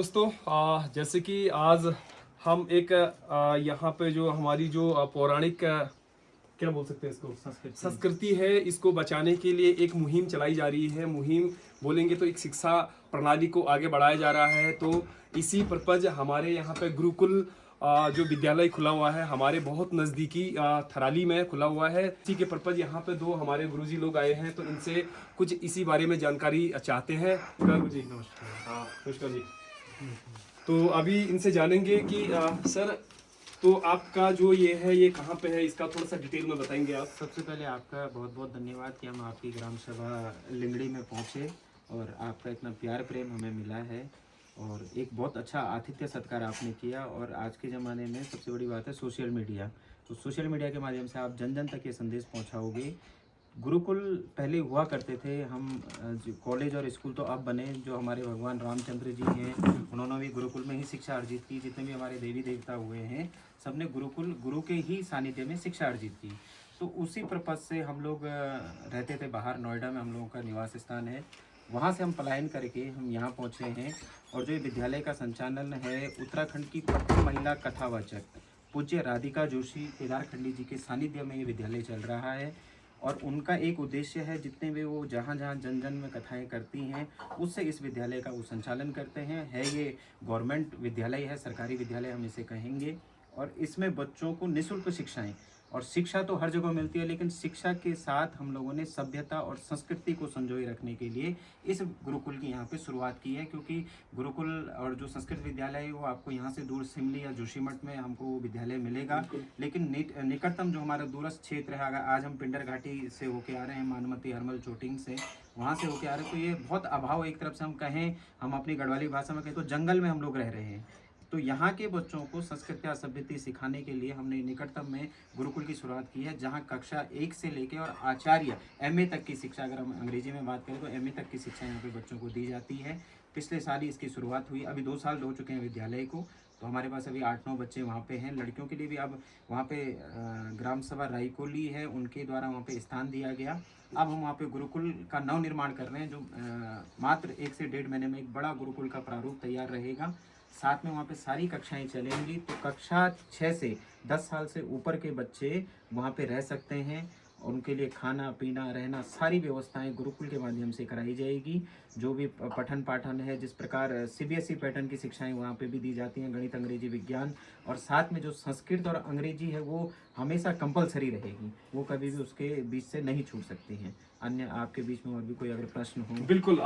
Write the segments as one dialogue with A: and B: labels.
A: दोस्तों जैसे कि आज हम एक यहाँ पे जो हमारी जो पौराणिक क्या बोल सकते हैं इसको संस्कृति है, इसको बचाने के लिए एक मुहिम चलाई जा रही है। मुहिम बोलेंगे तो एक शिक्षा प्रणाली को आगे बढ़ाया जा रहा है। तो इसी पर्पज हमारे यहाँ पे गुरुकुल जो विद्यालय खुला हुआ है हमारे बहुत नज़दीकी थराली में खुला हुआ है। इसी के पर्पज यहाँ पे दो हमारे गुरुजी लोग आए हैं, तो इनसे कुछ इसी बारे में जानकारी चाहते हैं। गुरुजी नमस्कार। नमस्कार जी। तो अभी इनसे जानेंगे कि सर, तो आपका जो ये है ये कहाँ पे है, इसका थोड़ा सा डिटेल में बताएंगे आप।
B: सबसे पहले आपका बहुत बहुत धन्यवाद कि हम आपकी ग्राम सभा लिंगड़ी में पहुँचे और आपका इतना प्यार प्रेम हमें मिला है और एक बहुत अच्छा आतिथ्य सत्कार आपने किया। और आज के ज़माने में सबसे बड़ी बात है सोशल मीडिया। तो सोशल मीडिया के माध्यम से आप जन जन तक ये संदेश पहुँचाओगे। गुरुकुल पहले हुआ करते थे, हम कॉलेज और स्कूल तो अब बने। जो हमारे भगवान रामचंद्र जी हैं उन्होंने भी गुरुकुल में ही शिक्षा अर्जित की। जितने भी हमारे देवी देवता हुए हैं सबने गुरु के ही सानिध्य में शिक्षा अर्जित की। तो उसी पर्पज से हम लोग रहते थे बाहर, नोएडा में हम लोगों का निवास स्थान है। वहाँ से हम पलायन करके हम यहाँ पहुँचे हैं। और जो विद्यालय का संचालन है उत्तराखंड की प्रथम महिला कथावाचक पूज्य राधिका जोशी केदारखंडी जी के सानिध्य में ये विद्यालय चल रहा है। और उनका एक उद्देश्य है, जितने भी वो जहाँ जहाँ जन जन में कथाएं करती हैं उससे इस विद्यालय का वो संचालन करते हैं। ये गवर्नमेंट विद्यालय है, सरकारी विद्यालय हम इसे कहेंगे। और इसमें बच्चों को निःशुल्क शिक्षाएं, और शिक्षा तो हर जगह मिलती है, लेकिन शिक्षा के साथ हम लोगों ने सभ्यता और संस्कृति को संजोए रखने के लिए इस गुरुकुल की यहाँ पे शुरुआत की है। क्योंकि गुरुकुल और जो संस्कृत विद्यालय है वो आपको यहाँ से दूर सिमली या जोशीमठ में हमको वो विद्यालय मिलेगा, लेकिन निकटतम जो हमारा दूरस्थ क्षेत्र है, अगर आज हम पिंडर घाटी से होके आ रहे हैं, मानमती हरमल चोटिंग से वहाँ से होके आ रहे हैं, तो ये बहुत अभाव, एक तरफ से हम कहें, हम अपनी गढ़वाली भाषा में कहें तो जंगल में हम लोग रह रहे हैं। तो यहाँ के बच्चों को संस्कृत या सभ्यता सिखाने के लिए हमने निकटतम में गुरुकुल की शुरुआत की है, जहाँ कक्षा 1 से लेके और आचार्य MA तक की शिक्षा, अगर हम अंग्रेजी में बात करें तो MA तक की शिक्षा यहाँ पे बच्चों को दी जाती है। पिछले साल ही इसकी शुरुआत हुई, अभी 2 साल हो चुके हैं विद्यालय को। तो हमारे पास अभी 8-9 बच्चे वहाँ पे हैं। लड़कियों के लिए भी अब वहाँ पे ग्राम सभा रायकोली है, उनके द्वारा वहाँ पे स्थान दिया गया। अब हम वहाँ पे गुरुकुल का नव निर्माण कर रहे हैं, जो मात्र 1 से 1.5 महीने में एक बड़ा गुरुकुल का प्रारूप तैयार रहेगा। साथ में वहाँ पे सारी कक्षाएं चलेंगी। तो कक्षा 6 से 10 साल से ऊपर के बच्चे वहाँ पे रह सकते हैं। उनके लिए खाना पीना रहना सारी व्यवस्थाएं गुरुकुल के माध्यम से कराई जाएगी। जो भी पठन पाठन है, जिस प्रकार CBSE पैटर्न की शिक्षाएं वहाँ पे भी दी जाती हैं, गणित अंग्रेजी विज्ञान, और साथ में जो संस्कृत और अंग्रेजी है वो हमेशा कंपलसरी रहेगी, वो कभी भी उसके बीच से नहीं छूट सकती हैं। अन्य आपके बीच में और भी कोई अगर प्रश्न हो।
A: बिल्कुल,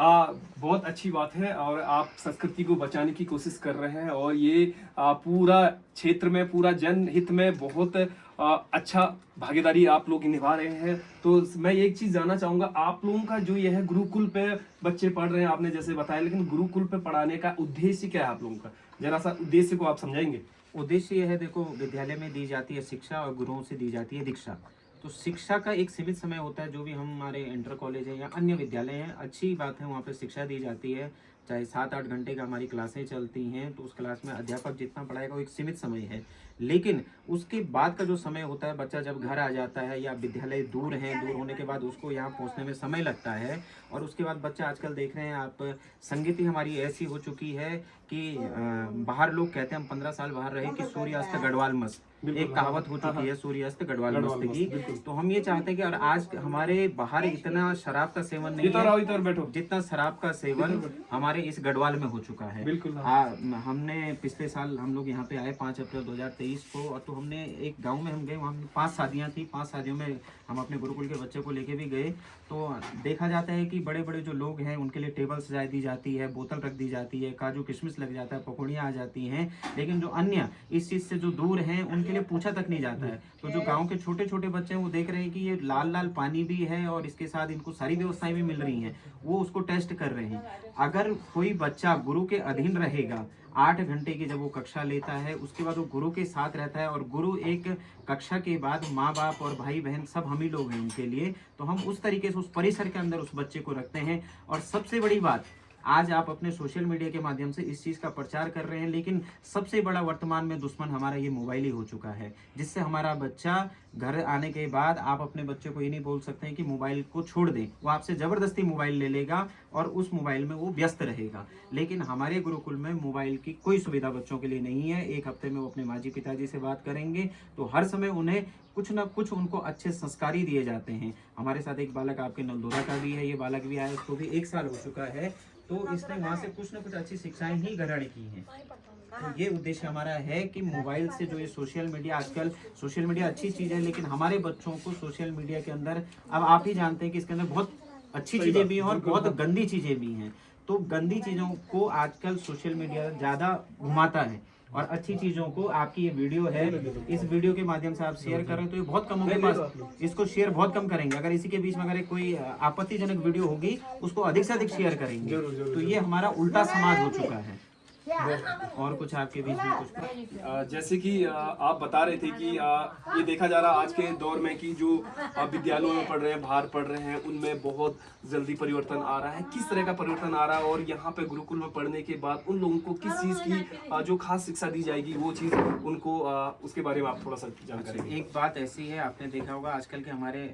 A: बहुत अच्छी बात है और आप संस्कृति को बचाने की कोशिश कर रहे हैं, और ये पूरा क्षेत्र में, पूरा जनहित में बहुत अच्छा भागीदारी आप लोग निभा रहे हैं। तो मैं एक चीज जानना चाहूंगा, आप लोगों का जो ये है गुरुकुल पे बच्चे पढ़ रहे हैं, आपने जैसे बताया, लेकिन गुरुकुल पे पढ़ाने का उद्देश्य क्या है आप लोगों का? जरा सा उद्देश्य को आप समझाएंगे।
B: उद्देश्य यह है, देखो, विद्यालय में दी जाती है शिक्षा और गुरुओं से दी जाती है दीक्षा। तो शिक्षा का एक सीमित समय होता है, जो भी हमारे इंटर कॉलेज है या अन्य विद्यालय हैं, अच्छी बात है, वहाँ पे शिक्षा दी जाती है। चाहे 7-8 घंटे का हमारी क्लासें चलती हैं, तो उस क्लास में अध्यापक जितना पढ़ाएगा वो एक सीमित समय है। लेकिन उसके बाद का जो समय होता है, बच्चा जब घर आ जाता है या विद्यालय दूर है, दूर होने के बाद उसको यहाँ पहुँचने में समय लगता है। और उसके बाद बच्चा, आजकल देख रहे हैं आप, संगति हमारी ऐसी हो चुकी है कि बाहर लोग कहते हैं हम 15 साल बाहर रहे कि सूर्यास्त गढ़वाल मस्त, एक कहावत हो चुकी है, सूर्यास्त गढ़वाल मस्त की। तो हम ये चाहते हैं कि, और आज हमारे बाहर इतना शराब का सेवन नहीं है जितना शराब का सेवन हमारे इस गढ़वाल में हो चुका है।
A: बिल्कुल।
B: हमने पिछले साल हम लोग यहाँ पे आए 5 अप्रैल 2023 को, और तो हमने एक गांव में हम गए, वहाँ 5 शादियाँ थी। 5 शादियों में हम अपने गुरुकुल के बच्चे को लेके भी गए। तो देखा जाता है कि बड़े बड़े जो लोग हैं उनके लिए टेबल सजाई दी जाती है, बोतल रख दी जाती है, काजू किशमिश लग जाता है, पकौड़ियाँ आ जाती हैं। लेकिन जो अन्य इस चीज़ से जो दूर हैं उनके लिए पूछा तक नहीं जाता है। तो जो गांव के छोटे छोटे बच्चे हैं वो देख रहे हैं कि ये लाल लाल पानी भी है और इसके साथ इनको सारी व्यवस्थाएं भी मिल रही हैं, वो उसको टेस्ट कर रहे हैं। अगर कोई बच्चा गुरु के अधीन रहेगा, 8 घंटे की जब वो कक्षा लेता है, उसके बाद वो गुरु के साथ रहता है, और गुरु एक कक्षा के बाद माँ बाप और भाई बहन सब हम ही लोग हैं उनके लिए। तो हम उस तरीके से उस परिसर के अंदर उस बच्चे को रखते हैं। और सबसे बड़ी बात, आज आप अपने सोशल मीडिया के माध्यम से इस चीज़ का प्रचार कर रहे हैं, लेकिन सबसे बड़ा वर्तमान में दुश्मन हमारा ये मोबाइल ही हो चुका है, जिससे हमारा बच्चा घर आने के बाद आप अपने बच्चे को ये नहीं बोल सकते हैं कि मोबाइल को छोड़ दें, वो आपसे ज़बरदस्ती मोबाइल ले लेगा और उस मोबाइल में वो व्यस्त रहेगा। लेकिन हमारे गुरुकुल में मोबाइल की कोई सुविधा बच्चों के लिए नहीं है। एक हफ्ते में वो अपने माजी पिताजी से बात करेंगे, तो हर समय उन्हें कुछ ना कुछ उनको अच्छे संस्कार ही दिए जाते हैं। हमारे साथ एक बालक आपके नलदोरा का भी है, ये बालक भी आया, उसको भी 1 साल हो चुका है, तो इसने वहाँ से कुछ ना कुछ अच्छी शिक्षाएं ही ग्रहण की हैं। तो ये उद्देश्य हमारा है कि मोबाइल से जो ये सोशल मीडिया, आजकल सोशल मीडिया अच्छी चीज़ है, लेकिन हमारे बच्चों को सोशल मीडिया के अंदर, अब आप ही जानते हैं कि इसके अंदर बहुत अच्छी चीज़ें भी हैं और बहुत गंदी चीज़ें भी हैं। तो गंदी चीज़ों को आजकल सोशल मीडिया ज़्यादा घुमाता है, और अच्छी चीज़ों को आपकी ये वीडियो है, इस वीडियो के माध्यम से आप शेयर करें तो ये बहुत कम होंगे पास, इसको शेयर बहुत कम करेंगे। अगर इसी के बीच में अगर कोई आपत्तिजनक वीडियो होगी उसको अधिक से अधिक शेयर करेंगे। तो ये हमारा उल्टा समाज हो चुका है। और कुछ आपके बीच में कुछ
A: जैसे कि आप बता रहे थे कि ये देखा जा रहा आज के दौर में कि जो विद्यालयों में पढ़ रहे हैं, बाहर पढ़ रहे हैं, उनमें बहुत जल्दी परिवर्तन आ रहा है। किस तरह का परिवर्तन आ रहा है और यहाँ पे गुरुकुल में पढ़ने के बाद उन लोगों को किस चीज़ की जो खास शिक्षा दी जाएगी, वो चीज़ उनको उसके बारे में आप थोड़ा सा जानकारी।
B: एक बात ऐसी है, आपने देखा होगा आजकल के हमारे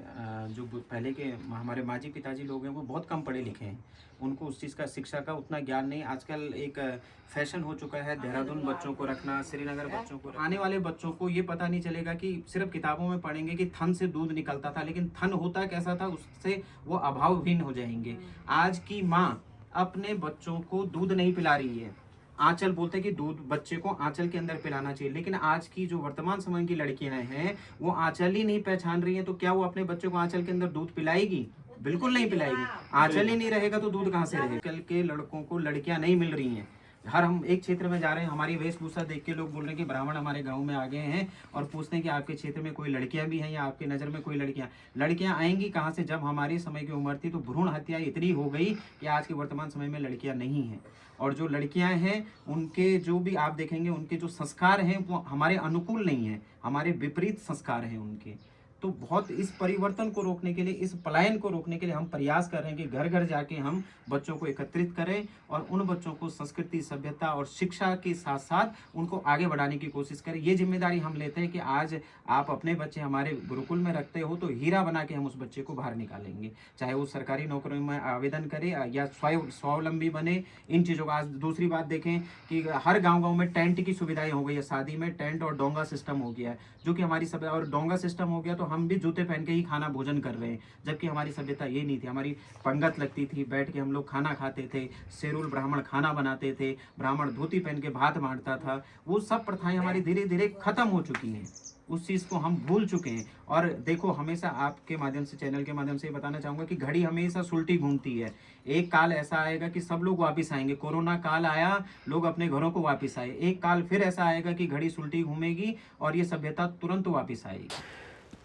B: जो पहले के हमारे माजी पिताजी लोग हैं वो बहुत कम पढ़े लिखे हैं, उनको उस चीज़ का शिक्षा का उतना ज्ञान नहीं। आजकल एक फैशन हो चुका है देहरादून बच्चों को रखना, श्रीनगर बच्चों को। आने वाले बच्चों को ये पता नहीं चलेगा कि सिर्फ किताबों में पढ़ेंगे कि थन से दूध निकलता था, लेकिन थन होता कैसा था, उससे वो अभावहीन हो जाएंगे। आज की माँ अपने बच्चों को दूध नहीं पिला रही है, आंचल बोलते हैं कि दूध बच्चे को आंचल के अंदर पिलाना चाहिए, लेकिन आज की जो वर्तमान समय की लड़कियां हैं वो आंचल ही नहीं पहचान रही हैं, तो क्या वो अपने बच्चे को आंचल के अंदर दूध पिलाएगी? बिल्कुल नहीं पिलाएगी। आंचल ही नहीं रहेगा तो दूध कहाँ से रहेगा? आजकल के लड़कों को लड़कियां नहीं मिल रही हैं। हर हम एक क्षेत्र में जा रहे हैं, हमारी वेशभूषा देख के लोग बोल रहे हैं कि ब्राह्मण हमारे गांव में आ गए हैं, और पूछते हैं कि आपके क्षेत्र में कोई लड़कियां भी हैं या आपके नज़र में कोई लड़कियां आएंगी कहाँ से? जब हमारी समय की उम्र थी तो भ्रूण हत्या इतनी हो गई कि आज के वर्तमान समय में लड़कियां नहीं हैं, और जो लड़कियां हैं उनके जो भी आप देखेंगे उनके जो संस्कार हैं वो हमारे अनुकूल नहीं है, हमारे विपरीत संस्कार हैं उनके। तो बहुत इस परिवर्तन को रोकने के लिए, इस पलायन को रोकने के लिए हम प्रयास कर रहे हैं कि घर घर जाके हम बच्चों को एकत्रित करें और उन बच्चों को संस्कृति, सभ्यता और शिक्षा के साथ साथ उनको आगे बढ़ाने की कोशिश करें। ये जिम्मेदारी हम लेते हैं कि आज आप अपने बच्चे हमारे गुरुकुल में रखते हो तो हीरा बना के हम उस बच्चे को बाहर निकालेंगे, चाहे वो सरकारी नौकरी में आवेदन करे या स्वावलंबी बने। इन चीज़ों का आज दूसरी बात देखें कि हर गाँव में टेंट की सुविधाएं हो गई है, शादी में टेंट और डोंगा सिस्टम हो गया है, जो कि हमारी सभ्यता, और डोंगा सिस्टम हो गया तो हम भी जूते पहन के ही खाना भोजन कर रहे हैं, जबकि हमारी सभ्यता ये नहीं थी। हमारी पंगत लगती थी, बैठ के हम लोग खाना खाते थे, शेरुल ब्राह्मण खाना बनाते थे, ब्राह्मण धोती पहन के भात बांटता था। वो सब प्रथाएं हमारी धीरे धीरे खत्म हो चुकी हैं, उस चीज़ को हम भूल चुके हैं। और देखो, हमेशा आपके माध्यम से, चैनल के माध्यम से ये बताना चाहूँगा कि घड़ी हमेशा सुलटी घूमती है। एक काल ऐसा आएगा कि सब लोग वापस आएंगे। कोरोना काल आया, लोग अपने घरों को वापस आए। एक काल फिर ऐसा आएगा कि घड़ी सुलटी घूमेगी और ये सभ्यता तुरंत वापस आएगी।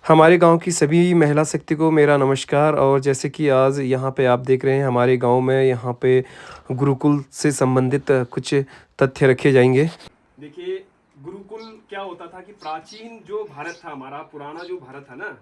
A: हमारे गांव की सभी महिला शक्ति को मेरा नमस्कार। और जैसे कि आज यहाँ पे आप देख रहे हैं हमारे गांव में यहाँ पे गुरुकुल से संबंधित कुछ तथ्य रखे जाएंगे। देखिए, गुरुकुल क्या होता था कि प्राचीन जो भारत था, हमारा पुराना जो भारत था ना,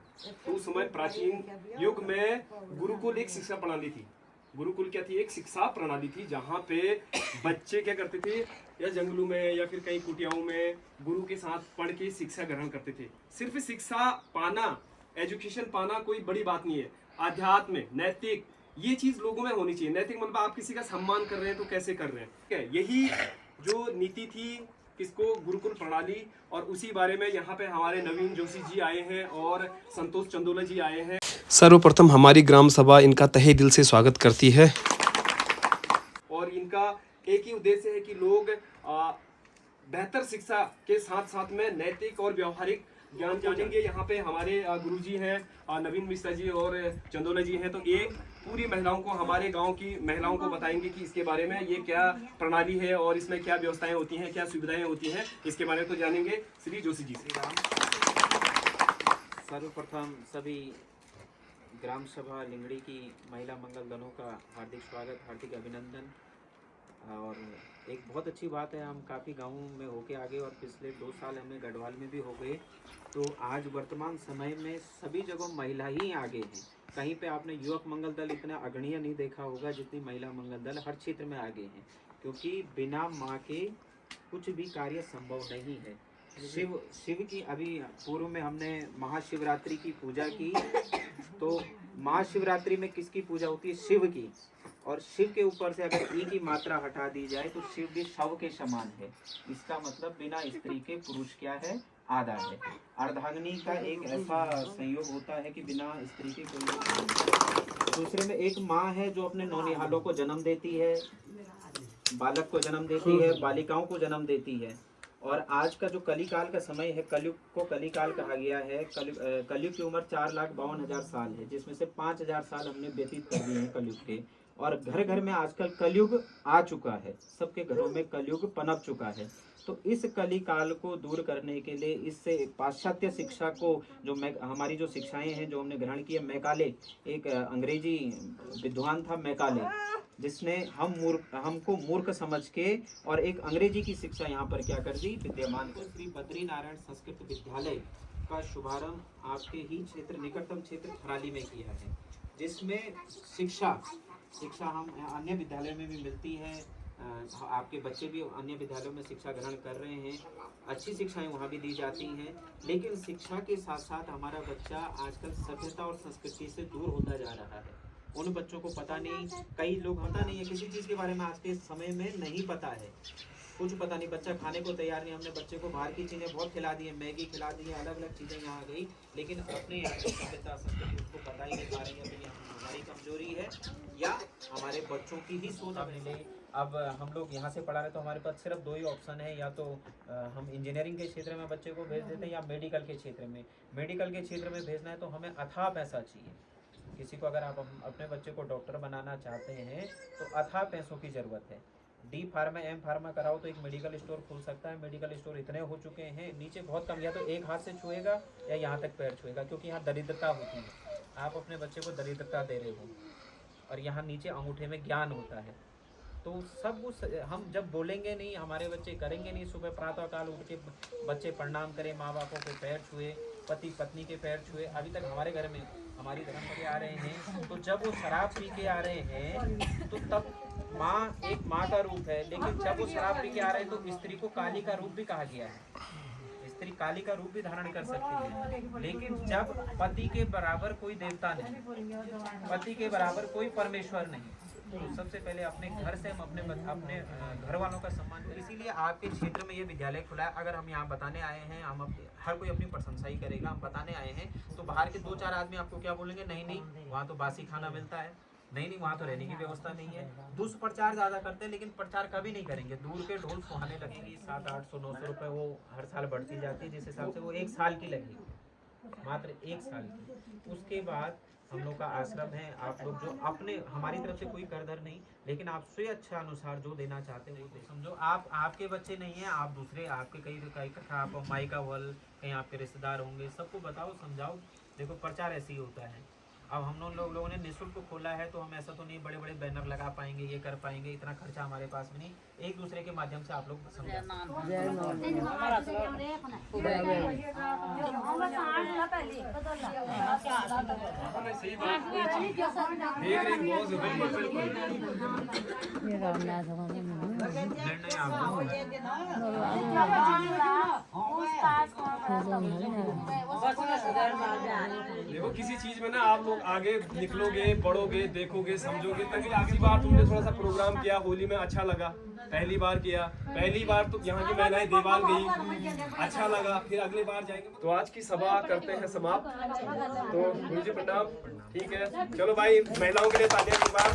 A: तो उस समय प्राचीन युग में गुरुकुल एक शिक्षा प्रणाली थी। गुरुकुल क्या थी? एक शिक्षा प्रणाली थी, जहाँ पे बच्चे क्या करते थे, या जंगलों में या फिर कहीं कुटियाओं में गुरु के साथ पढ़ के शिक्षा ग्रहण करते थे। सिर्फ शिक्षा पाना, एजुकेशन पाना कोई बड़ी बात नहीं है। आध्यात्म, नैतिक, ये चीज लोगों में होनी चाहिए। नैतिक मतलब आप किसी का सम्मान कर रहे हैं तो कैसे कर रहे हैं, ठीक है? यही जो नीति थी किसको? गुरुकुल प्रणाली। और उसी बारे में यहाँ पे हमारे नवीन जोशी जी आए हैं और संतोष चंदोला जी आए हैं। सर्वप्रथम हमारी ग्राम सभा इनका तहे दिल से स्वागत करती है, और इनका एक ही उद्देश्य है कि लोग बेहतर शिक्षा के साथ साथ में नैतिक और व्यवहारिक ज्ञान जानेंगे। यहाँ पे हमारे गुरुजी हैं नवीन मिश्रा जी और चंदोला जी हैं, तो ये पूरी महिलाओं को, हमारे गांव की महिलाओं को बताएंगे कि इसके बारे में ये क्या प्रणाली है और इसमें क्या व्यवस्थाएं होती हैं, क्या सुविधाएं होती हैं, इसके बारे में तो जानेंगे श्री जोशी जी से।
B: सर्वप्रथम सभी ग्राम सभा लिंगड़ी की महिला मंगल दलों का हार्दिक स्वागत, हार्दिक अभिनंदन। और एक बहुत अच्छी बात है, हम काफ़ी गाँवों में होके आगे और पिछले 2 साल हमें गढ़वाल में भी हो गए, तो आज वर्तमान समय में सभी जगह महिला ही आगे हैं। कहीं पे आपने युवक मंगल दल इतना अग्रणीय नहीं देखा होगा जितनी महिला मंगल दल हर क्षेत्र में आगे हैं, क्योंकि बिना माँ के कुछ भी कार्य संभव नहीं है। शिव की अभी पूर्व में हमने महाशिवरात्रि की पूजा की, तो महाशिवरात्रि में किसकी पूजा होती है? शिव की। और शिव के ऊपर से अगर ई की मात्रा हटा दी जाए तो शिव भी शव के समान है। इसका मतलब बिना स्त्री के पुरुष क्या है? आधा है। अर्धांगिनी का एक ऐसा संयोग होता है कि बिना स्त्री के कोई। दूसरे में एक माँ है जो अपने नौनिहालों को जन्म देती है, बालक को जन्म देती है, बालिकाओं को जन्म देती है। और आज का जो कलिकाल का समय है, कलयुग को कलिकाल कहा गया है। कलयुग की उम्र 4,52,000 साल है, जिसमें से 5,000 साल हमने व्यतीत कर दिए हैं कलयुग के। और घर घर में आजकल कलयुग आ चुका है, सबके घरों में कलयुग पनप चुका है। तो इस कलिकाल को दूर करने के लिए इससे पाश्चात्य शिक्षा को जो हमारी जो शिक्षाएं हैं जो हमने ग्रहण की है, मैकाले एक अंग्रेजी विद्वान था मैकाले, जिसने हमको मूर्ख समझ के और एक अंग्रेजी की शिक्षा यहाँ पर क्या कर दी? विद्यमान को श्री बद्री नारायण संस्कृत विद्यालय का शुभारंभ आपके ही क्षेत्र, निकटतम क्षेत्र थराली में किया है, जिसमें शिक्षा हम अन्य विद्यालयों में भी मिलती है। आपके बच्चे भी अन्य विद्यालयों में शिक्षा ग्रहण कर रहे हैं, अच्छी शिक्षाएं वहाँ भी दी जाती हैं। लेकिन शिक्षा के साथ साथ हमारा बच्चा आजकल सभ्यता और संस्कृति से दूर होता जा रहा है। उन बच्चों को पता नहीं, कई लोग पता नहीं है, किसी चीज़ के बारे में आज के समय में नहीं पता है, कुछ पता नहीं, बच्चा खाने को तैयार नहीं। हमने बच्चे को बाहर की चीज़ें बहुत खिला दी है, मैगी खिला दी है, अलग अलग चीज़ें यहाँ आ गई, लेकिन अपने यहाँ की सभ्यता संस्कृति उसको पता ही नहीं पा रही है। तो ये हमारी कमजोरी है या हमारे बच्चों की ही सोच अपने लिए। अब हम लोग यहाँ से पढ़ा रहे तो हमारे पास सिर्फ दो ही ऑप्शन है, या तो हम इंजीनियरिंग के क्षेत्र में बच्चे को भेज देते हैं या मेडिकल के क्षेत्र में। मेडिकल के क्षेत्र में भेजना है तो हमें अथाह पैसा चाहिए। किसी को अगर आप अपने बच्चे को डॉक्टर बनाना चाहते हैं तो अथाह पैसों की ज़रूरत है। डी फार्मा एम फार्मा कराओ तो एक मेडिकल स्टोर खुल सकता है। मेडिकल स्टोर इतने हो चुके हैं, नीचे बहुत कम, या तो एक हाथ से छुएगा या यहाँ तक पैर छुएगा, क्योंकि यहाँ दरिद्रता होती है। आप अपने बच्चे को दरिद्रता दे रहे हो और यहाँ नीचे अंगूठे में ज्ञान होता है। तो सब कुछ हम जब बोलेंगे नहीं, हमारे बच्चे करेंगे नहीं। सुबह प्रातः काल उठ के बच्चे प्रणाम करें, माँ बापों के पैर छुए, पति पत्नी के पैर छुए। अभी तक हमारे घर में हमारी धर्म के आ रहे हैं, तो जब वो शराब पी के आ रहे हैं तो तब माँ एक माँ का रूप है, लेकिन जब वो शराब पी के आ रहे हैं तो स्त्री को काली का रूप भी कहा गया है। स्त्री काली का रूप भी धारण कर सकती है, लेकिन जब पति के बराबर कोई देवता नहीं, पति के बराबर कोई परमेश्वर नहीं, तो सबसे पहले अपने घर से हम अपने घर वालों का सम्मान करें। इसीलिए आपके क्षेत्र में ये विद्यालय खुला है। अगर हम यहाँ बताने आए हैं, हर कोई अपनी प्रशंसा ही करेगा। हम बताने आए हैं तो बाहर के 2-4 आदमी आपको क्या बोलेंगे? नहीं वहाँ तो बासी खाना मिलता है, नहीं वहाँ तो रहने की व्यवस्था नहीं है। दुष्प्रचार ज़्यादा करते हैं, लेकिन प्रचार कभी नहीं करेंगे। दूर के ढोल सुहाने लगेंगी, 700-800-900 रुपये वो हर साल बढ़ती जाती है, जिस हिसाब से वो 1 साल की लगेगी, मात्र 1 साल की। उसके बाद हम लोग का आश्रम है। आप लोग जो अपने, हमारी तरफ से कोई करदर नहीं, लेकिन आप स्वे अच्छा अनुसार जो देना चाहते हैं वो दे। समझो आपके बच्चे नहीं हैं, आप दूसरे आपके कई कथा, आप माई का वल, कहीं आपके रिश्तेदार होंगे, सबको बताओ, समझाओ। देखो प्रचार ऐसे ही होता है। अब हम लोगों ने निःशुल्क खोला है, तो हम ऐसा तो नहीं बड़े बड़े बैनर लगा पाएंगे, ये कर पाएंगे, इतना खर्चा हमारे पास में नहीं। एक दूसरे के माध्यम से आप लोग समझा।
A: देखो किसी चीज में ना आप लोग आगे निकलोगे, बढ़ोगे, देखोगे, समझोगे, तभी अगली बार तुमने थोड़ा सा प्रोग्राम किया होली में, अच्छा लगा, पहली बार किया, पहली बार तो यहाँ की महिलाएं देवाल गई, अच्छा लगा, फिर अगली बार जाएंगे। तो आज की सभा करते हैं समाप्त। तो गुरु जी प्रणाम। ठीक है, चलो भाई, महिलाओं के लिए तालियां की बात।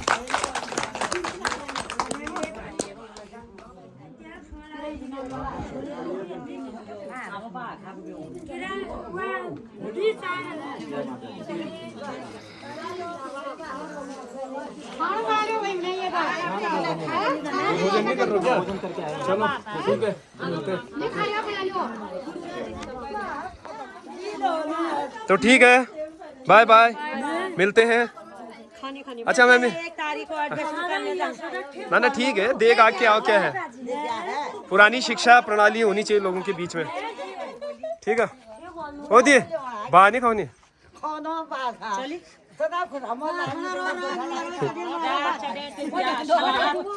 A: भोजन नहीं कर रहे हो क्या?
B: भोजन करके आए।
A: चलो ठीक है, मिलते हैं। तो ठीक है, बाय बाय, मिलते हैं। अच्छा मैम, ना ठीक है, देख आके आओ क्या है। पुरानी शिक्षा प्रणाली होनी चाहिए लोगों के बीच में, ठीक है। हो दिए बाहर नहीं खाओ, नहीं
C: खाना पाखा सदा खुदा मोला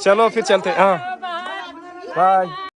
A: चलो फिर चलते हैं। हाँ बाय।